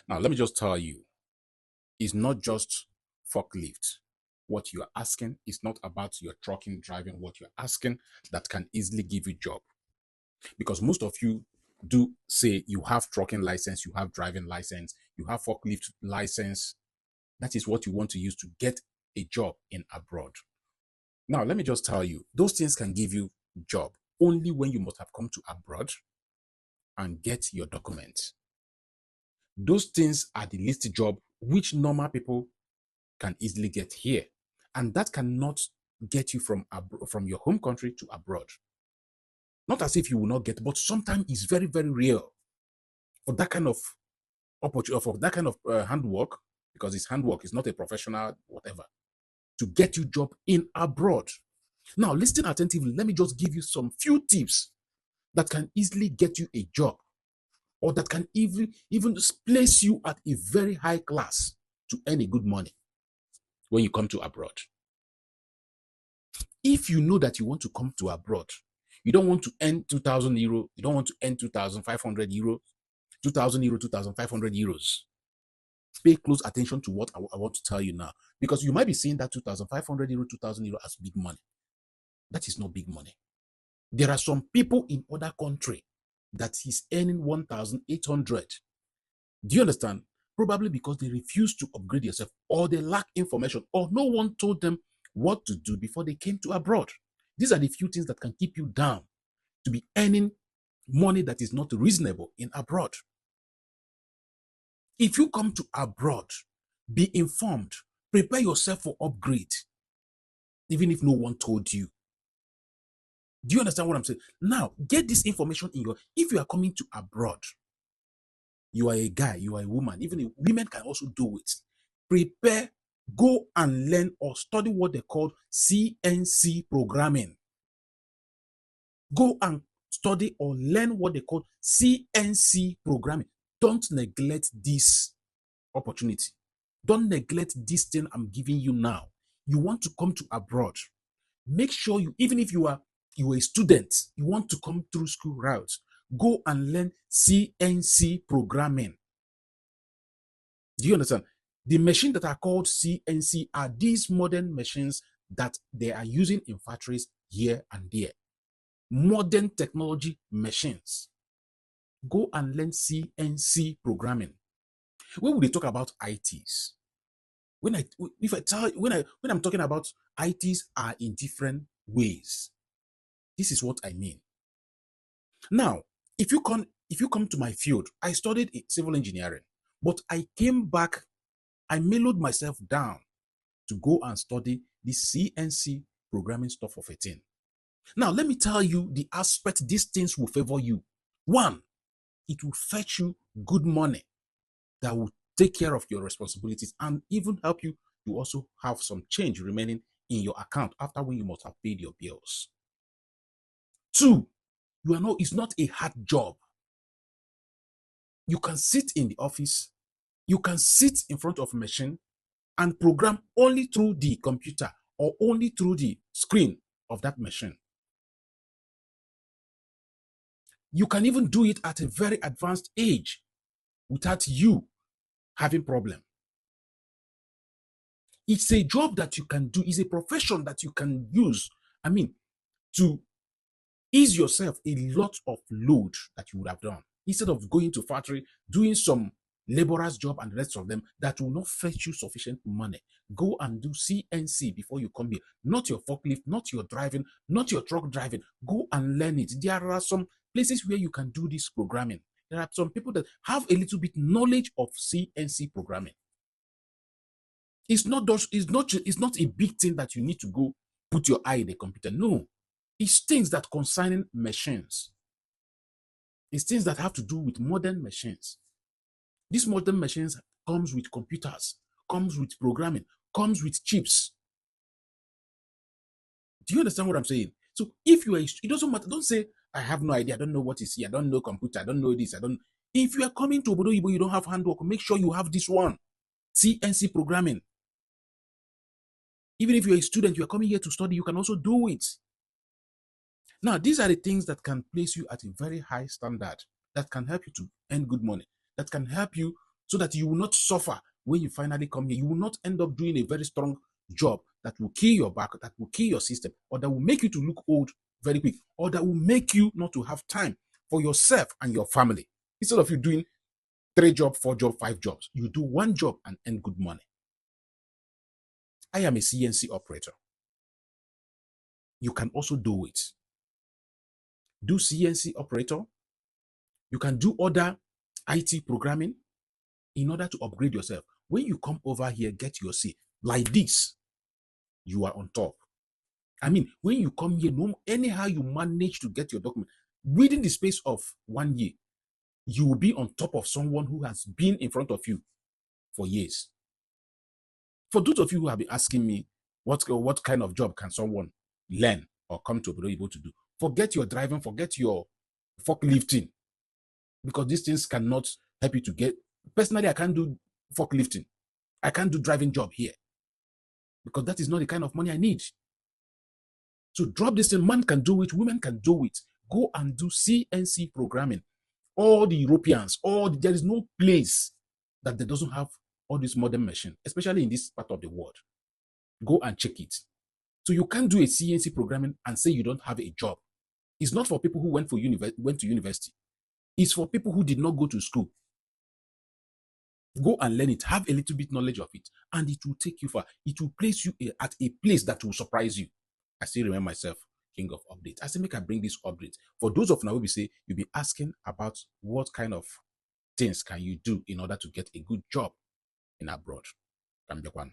Now, let me just tell you, it's not just forklift. What you're asking is not about your trucking driving. What you're asking that can easily give you job. Because most of you do say you have trucking license, you have driving license, you have forklift license. That is what you want to use to get a job in abroad. Now, let me just tell you, those things can give you job only when you must have come to abroad and get your documents. Those things are the least job which normal people can easily get here. And that cannot get you from your home country to abroad. Not as if you will not get, but sometimes it's very, very real for that kind of opportunity, for that kind of handwork, because it's handwork, it's not a professional whatever, to get you job in abroad. Now, listen attentively. Let me just give you some few tips that can easily get you a job, or that can even place you at a very high class to earn a good money when you come to abroad. If you know that you want to come to abroad, you don't want to earn 2,000 euro, you don't want to earn 2,500 euros, 2,000 euro, 2,500 euros. Pay close attention to what I want to tell you now, because you might be seeing that 2,500 euro, 2,000 euro as big money. That is not big money. There are some people in other country that is earning 1,800. Do you understand? Probably because they refuse to upgrade yourself, or they lack information, or no one told them what to do before they came to abroad. These are the few things that can keep you down to be earning money that is not reasonable in abroad. If you come to abroad, be informed, prepare yourself for upgrade, even if no one told you. Do you understand what I'm saying? Now, get this information in your, if you are coming to abroad, you are a guy, you are a woman, even women can also do it. Prepare, go and learn or study what they call CNC programming. Go and study or learn what they call CNC programming. Don't neglect this opportunity. Don't neglect this thing I'm giving you now. You want to come to abroad. Make sure you, even if you are a student, you want to come through school routes, go and learn CNC programming. Do you understand? The machines that are called CNC are these modern machines that they are using in factories here and there. Modern technology machines. Go and learn CNC programming. When we talk about ITs, when I'm talking about ITs are in different ways. This is what I mean. Now, if you come to my field, I studied civil engineering, but I came back, I mellowed myself down to go and study the CNC programming stuff of a thing. Now, let me tell you the aspect these things will favor you. One, it will fetch you good money that will take care of your responsibilities and even help you to also have some change remaining in your account after when you must have paid your bills. Two, it's not a hard job. You can sit in the office, you can sit in front of a machine and program only through the computer or only through the screen of that machine. You can even do it at a very advanced age without you having problem. It's a job that you can do, it's a profession that you can use, to ease yourself a lot of load that you would have done. Instead of going to factory, doing some laborer's job and the rest of them that will not fetch you sufficient money. Go and do CNC before you come here. Not your forklift, not your driving, not your truck driving. Go and learn it. There are some places where you can do this programming. There are some people that have a little bit knowledge of CNC programming. It's not a big thing that you need to go put your eye in the computer. No, it's things that concerning machines. It's things that have to do with modern machines. These modern machines comes with computers, comes with programming, comes with chips. Do you understand what I'm saying? So if you are, it doesn't matter. Don't say, I have no idea. I don't know what is here. I don't know computer. I don't know this. If you are coming to Obodo Ibo, you don't have handwork, make sure you have this one. CNC programming. Even if you're a student, you are coming here to study, you can also do it. Now, these are the things that can place you at a very high standard, that can help you to earn good money, that can help you so that you will not suffer when you finally come here. You will not end up doing a very strong job that will kill your back, that will kill your system, or that will make you to look old very quick, or that will make you not to have time for yourself and your family. Instead of you doing 3 jobs, 4 jobs, 5 jobs, you do 1 job and earn good money. I am a CNC operator. You can also do it. Do CNC operator. You can do other IT programming in order to upgrade yourself. When you come over here, get your say. Like this, you are on top. I mean, when you come here, anyhow you manage to get your document, within the space of 1 year, you will be on top of someone who has been in front of you for years. For those of you who have been asking me, what kind of job can someone learn or come to be able to do? Forget your driving, forget your forklifting, because these things cannot help you to get. Personally, I can't do forklifting. I can't do driving job here because that is not the kind of money I need. So drop this thing. Man can do it. Women can do it. Go and do CNC programming. All the Europeans, there is no place that they doesn't have all this modern machine, especially in this part of the world. Go and check it. So you can't do a CNC programming and say you don't have a job. It's not for people who went to university. It's for people who did not go to school. Go and learn it. Have a little bit knowledge of it, and it will take you far. It will place you at a place that will surprise you. I still remember myself, king of updates. I say, make I bring this update. For those of now, we say you'll be asking about what kind of things can you do in order to get a good job in abroad. Come back one.